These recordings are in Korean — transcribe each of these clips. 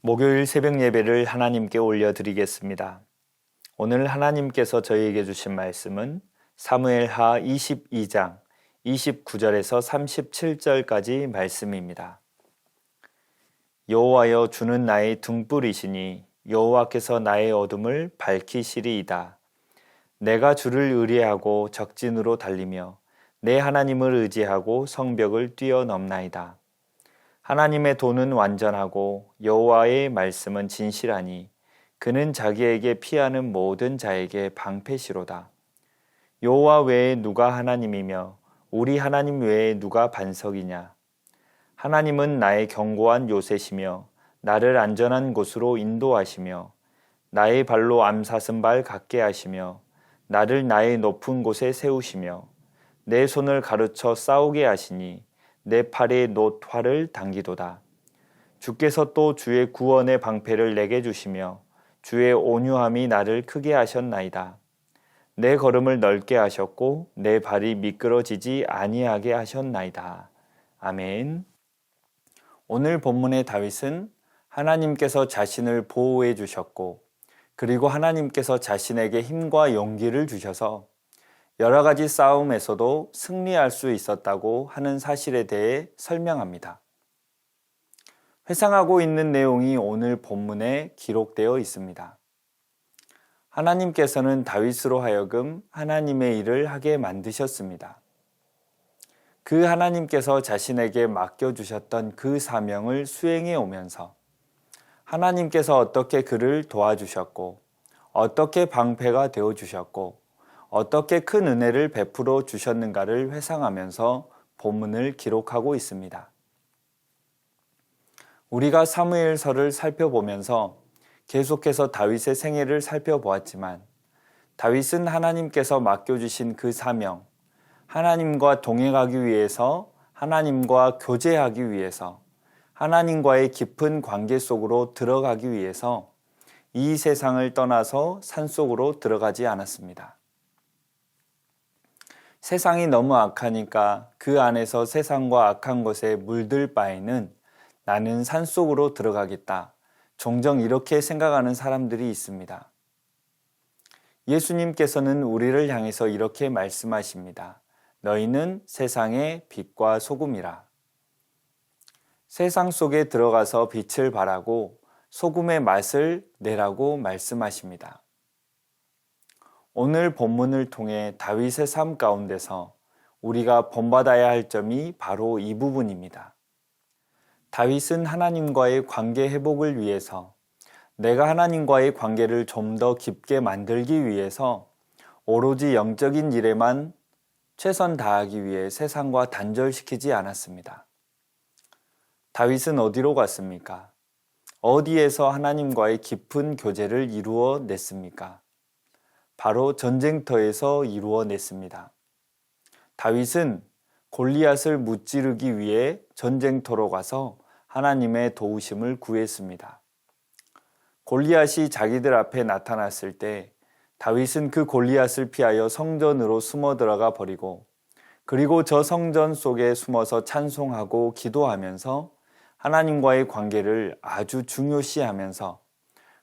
목요일 새벽 예배를 하나님께 올려드리겠습니다. 오늘 하나님께서 저희에게 주신 말씀은 사무엘하 22장 29절에서 37절까지 말씀입니다. 여호와여, 주는 나의 등불이시니 여호와께서 나의 어둠을 밝히시리이다. 내가 주를 의뢰하고 적진으로 달리며 내 하나님을 의지하고 성벽을 뛰어넘나이다. 하나님의 도는 완전하고 여호와의 말씀은 진실하니 그는 자기에게 피하는 모든 자에게 방패시로다. 여호와 외에 누가 하나님이며 우리 하나님 외에 누가 반석이냐. 하나님은 나의 견고한 요새시며 나를 안전한 곳으로 인도하시며 나의 발로 암사슴발 같게 하시며 나를 나의 높은 곳에 세우시며 내 손을 가르쳐 싸우게 하시니 내 팔에 놋 활을 당기도다. 주께서 또 주의 구원의 방패를 내게 주시며 주의 온유함이 나를 크게 하셨나이다. 내 걸음을 넓게 하셨고 내 발이 미끄러지지 아니하게 하셨나이다. 아멘. 오늘 본문의 다윗은 하나님께서 자신을 보호해 주셨고 그리고 하나님께서 자신에게 힘과 용기를 주셔서 여러 가지 싸움에서도 승리할 수 있었다고 하는 사실에 대해 설명합니다. 회상하고 있는 내용이 오늘 본문에 기록되어 있습니다. 하나님께서는 다윗으로 하여금 하나님의 일을 하게 만드셨습니다. 그 하나님께서 자신에게 맡겨주셨던 그 사명을 수행해 오면서 하나님께서 어떻게 그를 도와주셨고 어떻게 방패가 되어주셨고 어떻게 큰 은혜를 베풀어 주셨는가를 회상하면서 본문을 기록하고 있습니다. 우리가 사무엘서를 살펴보면서 계속해서 다윗의 생애를 살펴보았지만 다윗은 하나님께서 맡겨주신 그 사명, 하나님과 동행하기 위해서, 하나님과 교제하기 위해서, 하나님과의 깊은 관계 속으로 들어가기 위해서 이 세상을 떠나서 산속으로 들어가지 않았습니다. 세상이 너무 악하니까 그 안에서 세상과 악한 것에 물들 바에는 나는 산속으로 들어가겠다. 종종 이렇게 생각하는 사람들이 있습니다. 예수님께서는 우리를 향해서 이렇게 말씀하십니다. 너희는 세상의 빛과 소금이라. 세상 속에 들어가서 빛을 발하고 소금의 맛을 내라고 말씀하십니다. 오늘 본문을 통해 다윗의 삶 가운데서 우리가 본받아야 할 점이 바로 이 부분입니다. 다윗은 하나님과의 관계 회복을 위해서, 내가 하나님과의 관계를 좀 더 깊게 만들기 위해서 오로지 영적인 일에만 최선 다하기 위해 세상과 단절시키지 않았습니다. 다윗은 어디로 갔습니까? 어디에서 하나님과의 깊은 교제를 이루어 냈습니까? 바로 전쟁터에서 이루어냈습니다. 다윗은 골리앗을 무찌르기 위해 전쟁터로 가서 하나님의 도우심을 구했습니다. 골리앗이 자기들 앞에 나타났을 때 다윗은 그 골리앗을 피하여 성전으로 숨어 들어가 버리고 그리고 저 성전 속에 숨어서 찬송하고 기도하면서 하나님과의 관계를 아주 중요시하면서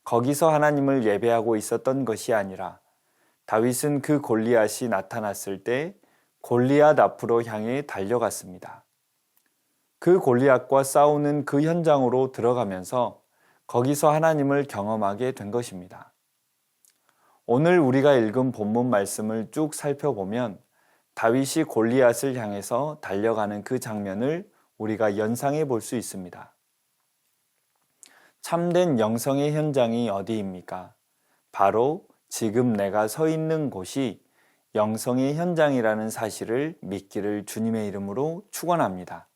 거기서 하나님을 예배하고 있었던 것이 아니라 다윗은 그 골리앗이 나타났을 때 골리앗 앞으로 향해 달려갔습니다. 그 골리앗과 싸우는 그 현장으로 들어가면서 거기서 하나님을 경험하게 된 것입니다. 오늘 우리가 읽은 본문 말씀을 쭉 살펴보면 다윗이 골리앗을 향해서 달려가는 그 장면을 우리가 연상해 볼 수 있습니다. 참된 영성의 현장이 어디입니까? 바로 지금 내가 서 있는 곳이 영성의 현장이라는 사실을 믿기를 주님의 이름으로 축원합니다.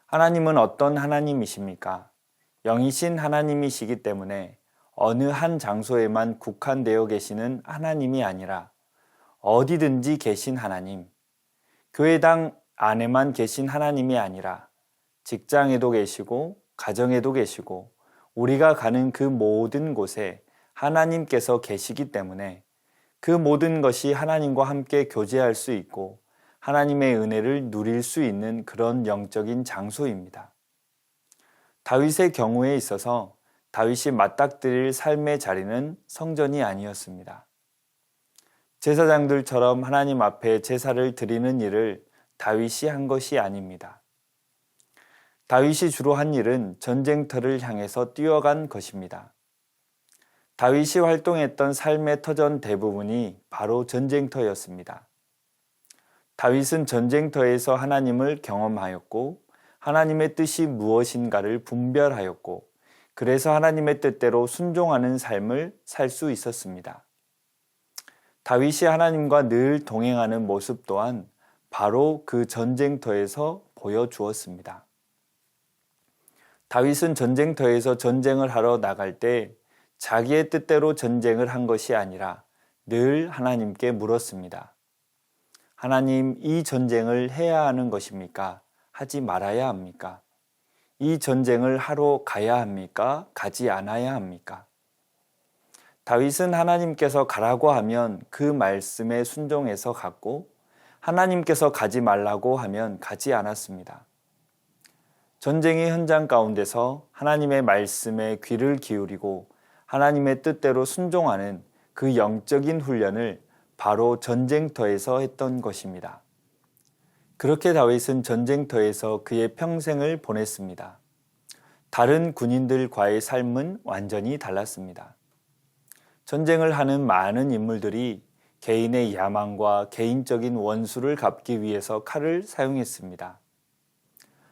하나님은 어떤 하나님이십니까? 영이신 하나님이시기 때문에 어느 한 장소에만 국한되어 계시는 하나님이 아니라 어디든지 계신 하나님, 교회당 안에만 계신 하나님이 아니라 직장에도 계시고 가정에도 계시고 우리가 가는 그 모든 곳에 하나님께서 계시기 때문에 그 모든 것이 하나님과 함께 교제할 수 있고 하나님의 은혜를 누릴 수 있는 그런 영적인 장소입니다. 다윗의 경우에 있어서 다윗이 맞닥뜨릴 삶의 자리는 성전이 아니었습니다. 제사장들처럼 하나님 앞에 제사를 드리는 일을 다윗이 한 것이 아닙니다. 다윗이 주로 한 일은 전쟁터를 향해서 뛰어간 것입니다. 다윗이 활동했던 삶의 터전 대부분이 바로 전쟁터였습니다. 다윗은 전쟁터에서 하나님을 경험하였고 하나님의 뜻이 무엇인가를 분별하였고 그래서 하나님의 뜻대로 순종하는 삶을 살 수 있었습니다. 다윗이 하나님과 늘 동행하는 모습 또한 바로 그 전쟁터에서 보여주었습니다. 다윗은 전쟁터에서 전쟁을 하러 나갈 때 자기의 뜻대로 전쟁을 한 것이 아니라 늘 하나님께 물었습니다. 하나님, 이 전쟁을 해야 하는 것입니까? 하지 말아야 합니까? 이 전쟁을 하러 가야 합니까? 가지 않아야 합니까? 다윗은 하나님께서 가라고 하면 그 말씀에 순종해서 갔고 하나님께서 가지 말라고 하면 가지 않았습니다. 전쟁의 현장 가운데서 하나님의 말씀에 귀를 기울이고 하나님의 뜻대로 순종하는 그 영적인 훈련을 바로 전쟁터에서 했던 것입니다. 그렇게 다윗은 전쟁터에서 그의 평생을 보냈습니다. 다른 군인들과의 삶은 완전히 달랐습니다. 전쟁을 하는 많은 인물들이 개인의 야망과 개인적인 원수를 갚기 위해서 칼을 사용했습니다.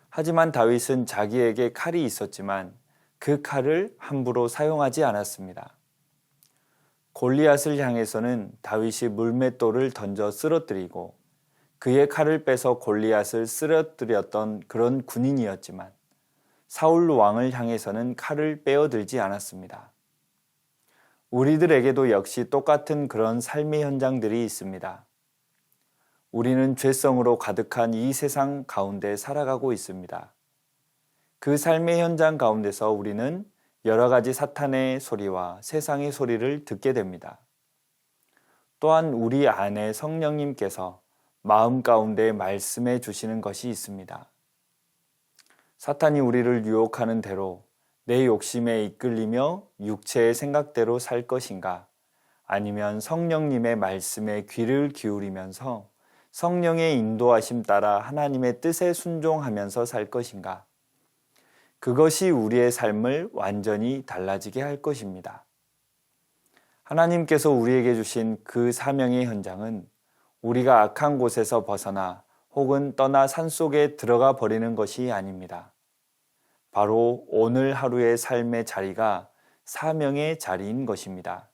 하지만 다윗은 자기에게 칼이 있었지만 그 칼을 함부로 사용하지 않았습니다. 골리앗을 향해서는 다윗이 물맷돌을 던져 쓰러뜨리고 그의 칼을 빼서 골리앗을 쓰러뜨렸던 그런 군인이었지만 사울 왕을 향해서는 칼을 빼어들지 않았습니다. 우리들에게도 역시 똑같은 그런 삶의 현장들이 있습니다. 우리는 죄성으로 가득한 이 세상 가운데 살아가고 있습니다. 그 삶의 현장 가운데서 우리는 여러 가지 사탄의 소리와 세상의 소리를 듣게 됩니다. 또한 우리 안에 성령님께서 마음 가운데 말씀해 주시는 것이 있습니다. 사탄이 우리를 유혹하는 대로 내 욕심에 이끌리며 육체의 생각대로 살 것인가? 아니면 성령님의 말씀에 귀를 기울이면서 성령의 인도하심 따라 하나님의 뜻에 순종하면서 살 것인가? 그것이 우리의 삶을 완전히 달라지게 할 것입니다. 하나님께서 우리에게 주신 그 사명의 현장은 우리가 악한 곳에서 벗어나 혹은 떠나 산속에 들어가 버리는 것이 아닙니다. 바로 오늘 하루의 삶의 자리가 사명의 자리인 것입니다.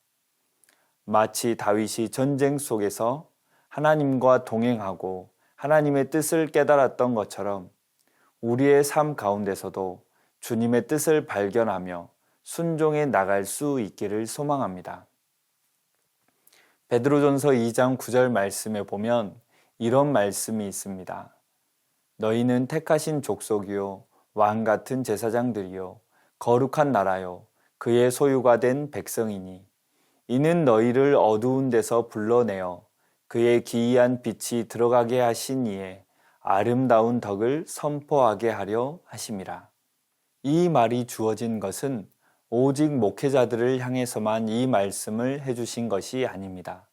마치 다윗이 전쟁 속에서 하나님과 동행하고 하나님의 뜻을 깨달았던 것처럼 우리의 삶 가운데서도 주님의 뜻을 발견하며 순종해 나갈 수 있기를 소망합니다. 베드로전서 2장 9절 말씀에 보면 이런 말씀이 있습니다. 너희는 택하신 족속이요 왕 같은 제사장들이요 거룩한 나라요 그의 소유가 된 백성이니 이는 너희를 어두운 데서 불러내어 그의 기이한 빛이 들어가게 하신 이에 아름다운 덕을 선포하게 하려 하심이라. 이 말이 주어진 것은 오직 목회자들을 향해서만 이 말씀을 해주신 것이 아닙니다.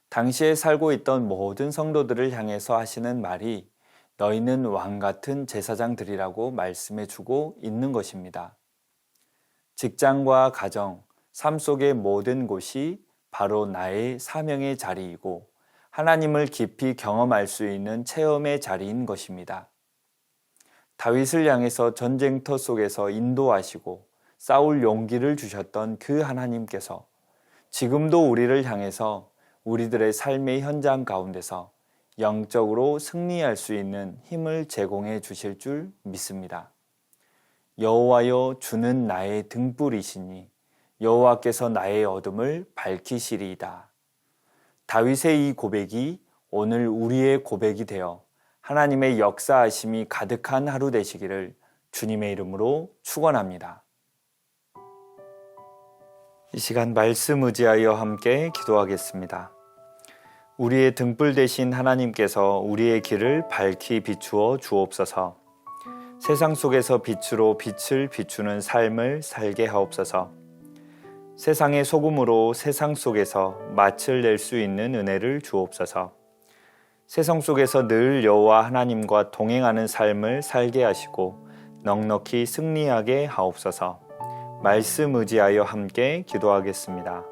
당시에 살고 있던 모든 성도들을 향해서 하시는 말이 너희는 왕 같은 제사장들이라고 말씀해 주고 있는 것입니다. 직장과 가정, 삶 속의 모든 곳이 바로 나의 사명의 자리이고 하나님을 깊이 경험할 수 있는 체험의 자리인 것입니다. 다윗을 향해서 전쟁터 속에서 인도하시고 싸울 용기를 주셨던 그 하나님께서 지금도 우리를 향해서 우리들의 삶의 현장 가운데서 영적으로 승리할 수 있는 힘을 제공해 주실 줄 믿습니다. 여호와여 주는 나의 등불이시니 여호와께서 나의 어둠을 밝히시리이다. 다윗의 이 고백이 오늘 우리의 고백이 되어 하나님의 역사하심이 가득한 하루 되시기를 주님의 이름으로 축원합니다. 이 시간 말씀 의지하여 함께 기도하겠습니다. 우리의 등불 되신 하나님께서 우리의 길을 밝히 비추어 주옵소서. 세상 속에서 빛으로 빛을 비추는 삶을 살게 하옵소서. 세상의 소금으로 세상 속에서 맛을 낼 수 있는 은혜를 주옵소서. 세상 속에서 늘 여호와 하나님과 동행하는 삶을 살게 하시고 넉넉히 승리하게 하옵소서. 말씀 의지하여 함께 기도하겠습니다.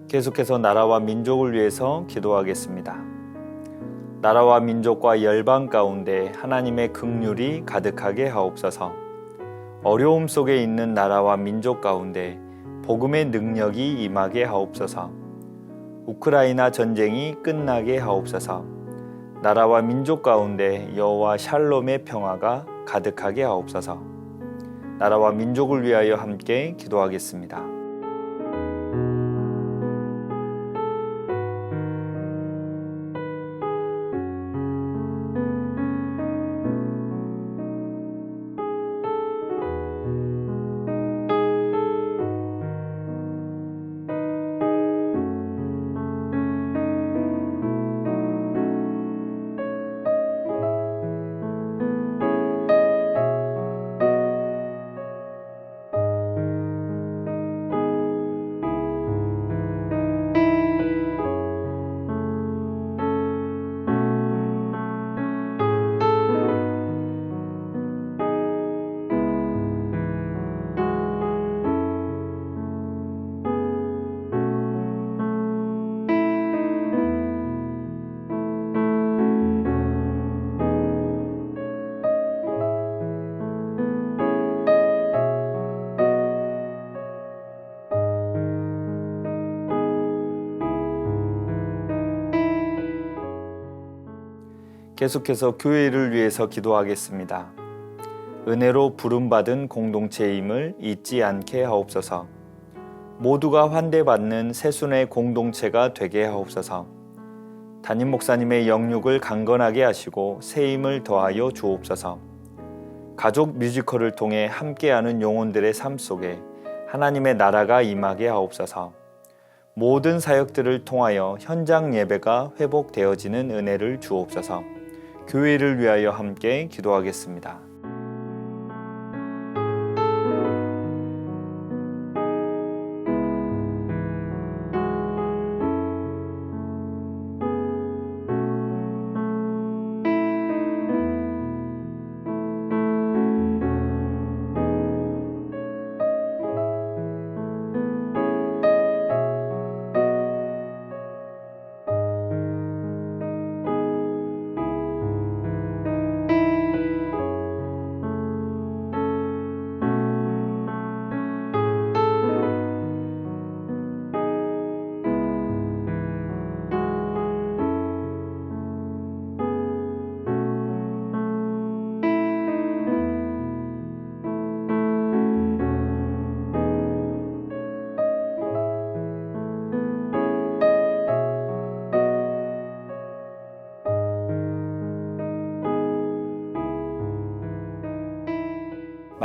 계속해서 나라와 민족을 위해서 기도하겠습니다. 나라와 민족과 열방 가운데 하나님의 긍휼이 가득하게 하옵소서. 어려움 속에 있는 나라와 민족 가운데 복음의 능력이 임하게 하옵소서. 우크라이나 전쟁이 끝나게 하옵소서. 나라와 민족 가운데 여호와 샬롬의 평화가 가득하게 하옵소서. 나라와 민족을 위하여 함께 기도하겠습니다. 계속해서 교회를 위해서 기도하겠습니다. 은혜로 부름받은 공동체임을 잊지 않게 하옵소서. 모두가 환대받는 새순의 공동체가 되게 하옵소서. 담임 목사님의 영육을 강건하게 하시고 새 힘을 더하여 주옵소서. 가족 뮤지컬을 통해 함께하는 영혼들의 삶 속에 하나님의 나라가 임하게 하옵소서. 모든 사역들을 통하여 현장 예배가 회복되어지는 은혜를 주옵소서. 교회를 위하여 함께 기도하겠습니다.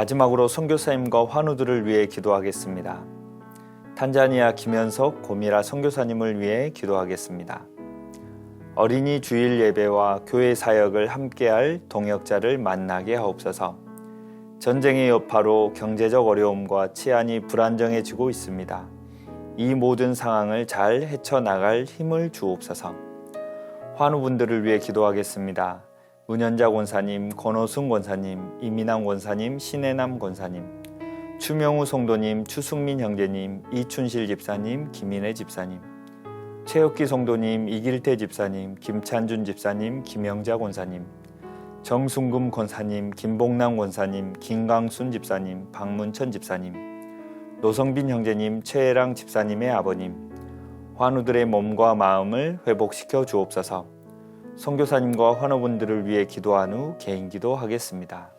마지막으로 선교사님과 환우들을 위해 기도하겠습니다. 탄자니아 김현석 고미라 선교사님을 위해 기도하겠습니다. 어린이 주일 예배와 교회 사역을 함께할 동역자를 만나게 하옵소서. 전쟁의 여파로 경제적 어려움과 치안이 불안정해지고 있습니다. 이 모든 상황을 잘 헤쳐나갈 힘을 주옵소서. 환우분들을 위해 기도하겠습니다. 은현자 권사님, 권호순 권사님, 이민남 권사님, 신혜남 권사님, 추명우 성도님, 추승민 형제님, 이춘실 집사님, 김인혜 집사님, 최혁기 성도님, 이길태 집사님, 김찬준 집사님, 김영자 권사님, 정순금 권사님, 김봉남 권사님, 김강순 집사님, 박문천 집사님, 노성빈 형제님, 최애랑 집사님의 아버님, 환우들의 몸과 마음을 회복시켜 주옵소서. 선교사님과 환우분들을 위해 기도한 후 개인기도 하겠습니다.